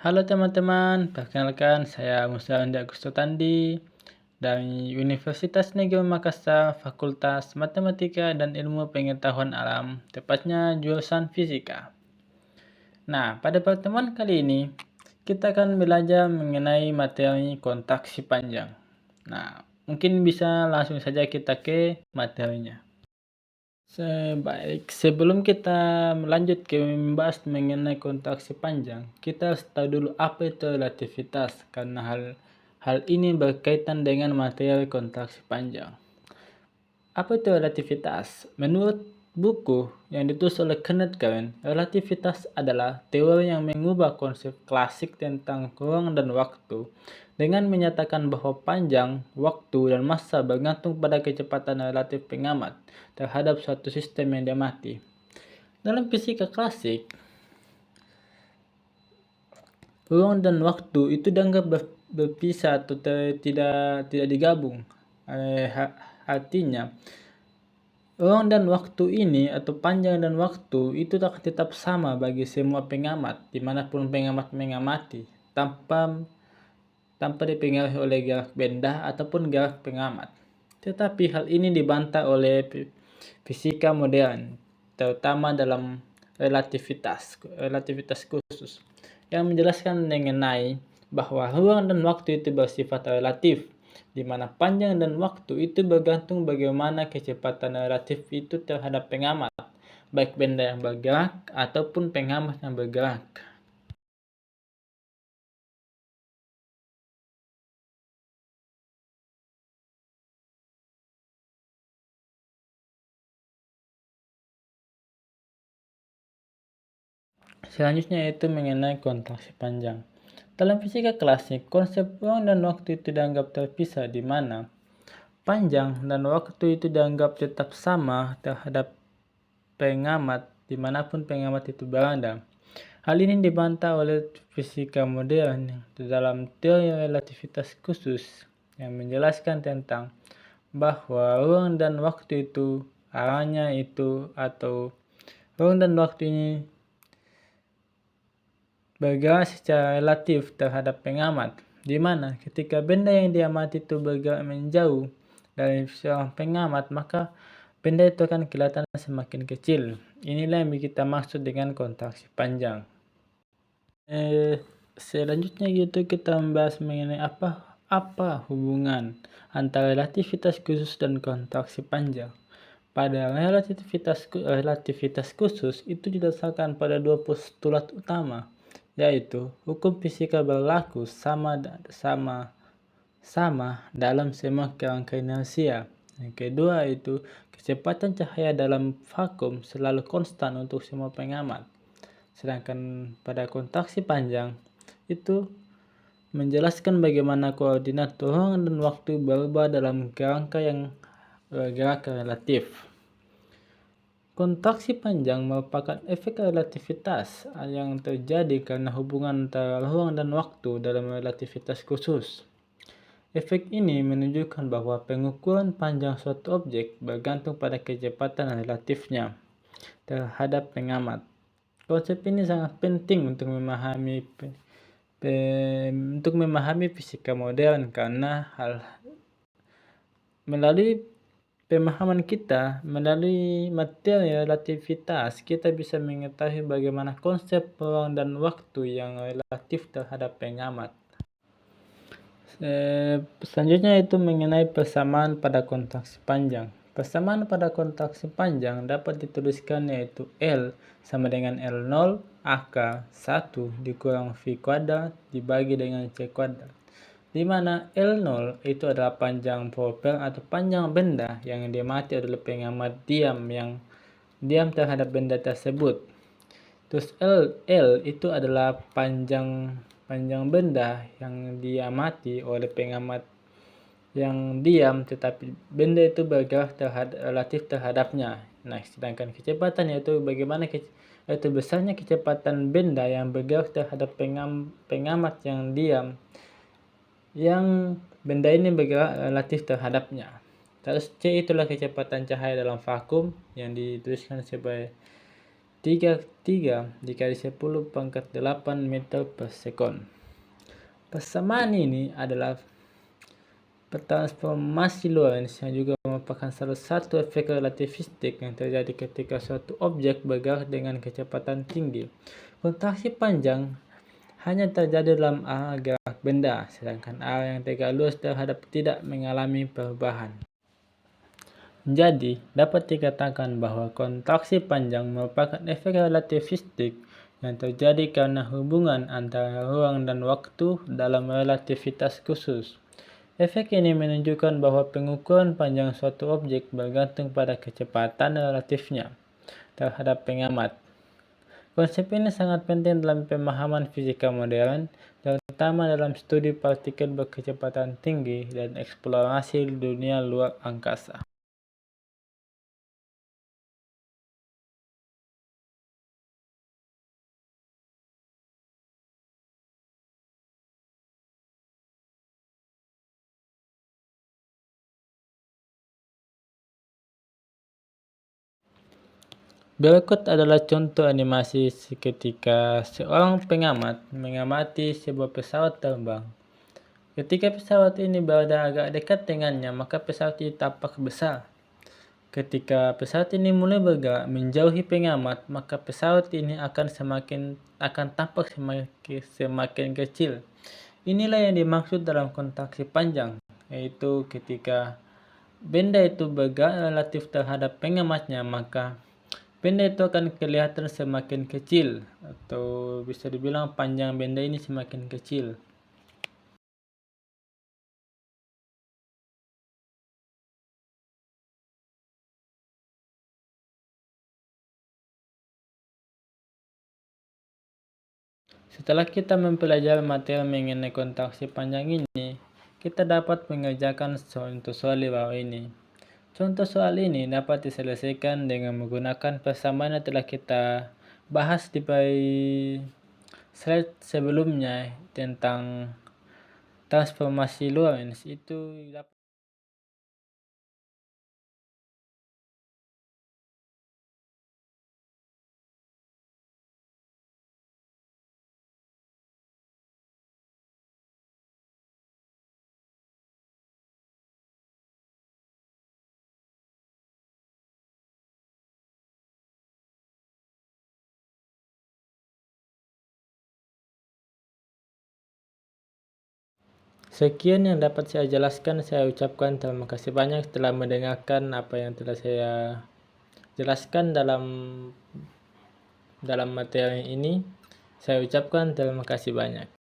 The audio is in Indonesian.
Halo teman-teman, perkenalkan saya Musa Andi Agustotandi dari Universitas Negeri Makassar, Fakultas Matematika dan Ilmu Pengetahuan Alam, tepatnya jurusan Fisika. Nah, pada pertemuan kali ini, kita akan belajar mengenai materi kontraksi panjang. Nah, mungkin bisa langsung saja kita ke materinya. Sebelum kita melanjut ke membahas mengenai kontraksi panjang, kita harus tahu dulu apa itu relativitas, karena hal ini berkaitan dengan materi kontraksi panjang. Apa itu relativitas? Menurut buku yang ditulis oleh Kenneth Grant, relativitas adalah teori yang mengubah konsep klasik tentang ruang dan waktu dengan menyatakan bahwa panjang, waktu, dan massa bergantung pada kecepatan relatif pengamat terhadap suatu sistem yang diamati. Dalam fisika klasik, ruang dan waktu itu dianggap berpisah atau tidak digabung. Artinya, ruang dan waktu ini atau panjang dan waktu itu akan tetap sama bagi semua pengamat dimanapun pengamat mengamati tanpa dipengaruhi oleh gerak benda ataupun gerak pengamat. Tetapi hal ini dibantah oleh fisika modern, terutama dalam relativitas khusus, yang menjelaskan mengenai bahwa ruang dan waktu itu bersifat relatif, di mana panjang dan waktu itu bergantung bagaimana kecepatan relatif itu terhadap pengamat, baik benda yang bergerak ataupun pengamat yang bergerak. Selanjutnya yaitu mengenai kontraksi panjang. Dalam fisika klasik, konsep ruang dan waktu itu dianggap terpisah, di mana panjang dan waktu itu dianggap tetap sama terhadap pengamat dimanapun pengamat itu berada. Hal ini dibantah oleh fisika modern dalam teori relativitas khusus yang menjelaskan tentang bahwa ruang dan waktu itu arahnya itu atau ruang dan waktu ini bergerak secara relatif terhadap pengamat, di mana ketika benda yang diamati itu bergerak menjauh dari seorang pengamat, maka benda itu akan kelihatan semakin kecil. Inilah yang kita maksud dengan kontraksi panjang. Selanjutnya kita membahas mengenai apa hubungan antara relativitas khusus dan kontraksi panjang. Pada relativitas khusus itu didasarkan pada dua postulat utama, yaitu hukum fisika berlaku sama dalam semua kerangka inersia. Yang kedua itu kecepatan cahaya dalam vakum selalu konstan untuk semua pengamat. Sedangkan pada kontraksi panjang itu menjelaskan bagaimana koordinat ruang dan waktu berubah dalam kerangka yang bergerak relatif. Kontraksi panjang merupakan efek relativitas yang terjadi karena hubungan antara ruang dan waktu dalam relativitas khusus. Efek ini menunjukkan bahwa pengukuran panjang suatu objek bergantung pada kecepatan relatifnya terhadap pengamat. Konsep ini sangat penting untuk memahami fisika modern karena melalui pemahaman kita, melalui materi relativitas, kita bisa mengetahui bagaimana konsep ruang dan waktu yang relatif terhadap pengamat. Selanjutnya itu mengenai persamaan pada kontraksi panjang. Persamaan pada kontraksi panjang dapat dituliskan yaitu L sama dengan L0 akar 1 dikurang V kuadrat dibagi dengan C kuadrat. Di mana L0 itu adalah panjang propel atau panjang benda yang diamati adalah pengamat diam yang diam terhadap benda tersebut. Terus L itu adalah panjang benda yang diamati oleh pengamat yang diam tetapi benda itu bergerak relatif terhadapnya. Nah, sedangkan kecepatan yaitu bagaimana yaitu besarnya kecepatan benda yang bergerak terhadap pengamat yang diam yang benda ini bergerak relatif terhadapnya. Terus C itulah kecepatan cahaya dalam vakum yang dituliskan sebagai 33 dikali 10 pangkat 8 meter per sekon. Persamaan ini adalah transformasi Lorentz yang juga merupakan salah satu efek relativistik yang terjadi ketika suatu objek bergerak dengan kecepatan tinggi. Kontraksi panjang hanya terjadi dalam arah gerak benda, sedangkan arah yang tegak lurus terhadap tidak mengalami perubahan. Jadi, dapat dikatakan bahwa kontraksi panjang merupakan efek relativistik yang terjadi karena hubungan antara ruang dan waktu dalam relativitas khusus. Efek ini menunjukkan bahwa pengukuran panjang suatu objek bergantung pada kecepatan relatifnya terhadap pengamat. Konsep ini sangat penting dalam pemahaman fisika modern, terutama dalam studi partikel berkecepatan tinggi dan eksplorasi dunia luar angkasa. Berikut adalah contoh animasi ketika seorang pengamat mengamati sebuah pesawat terbang. Ketika pesawat ini berada agak dekat dengannya, maka pesawat ini tampak besar. Ketika pesawat ini mulai bergerak menjauhi pengamat, maka pesawat ini akan tampak semakin kecil. Inilah yang dimaksud dalam kontraksi panjang, yaitu ketika benda itu bergerak relatif terhadap pengamatnya, maka benda itu akan kelihatan semakin kecil, atau bisa dibilang panjang benda ini semakin kecil. Setelah kita mempelajari materi mengenai kontraksi panjang ini, kita dapat mengerjakan contoh soal di bawah ini. Contoh soal ini dapat diselesaikan dengan menggunakan persamaan yang telah kita bahas di slide sebelumnya tentang transformasi Lorentz. Sekian yang dapat saya jelaskan. Saya ucapkan terima kasih banyak telah mendengarkan apa yang telah saya jelaskan dalam materi ini. Saya ucapkan terima kasih banyak.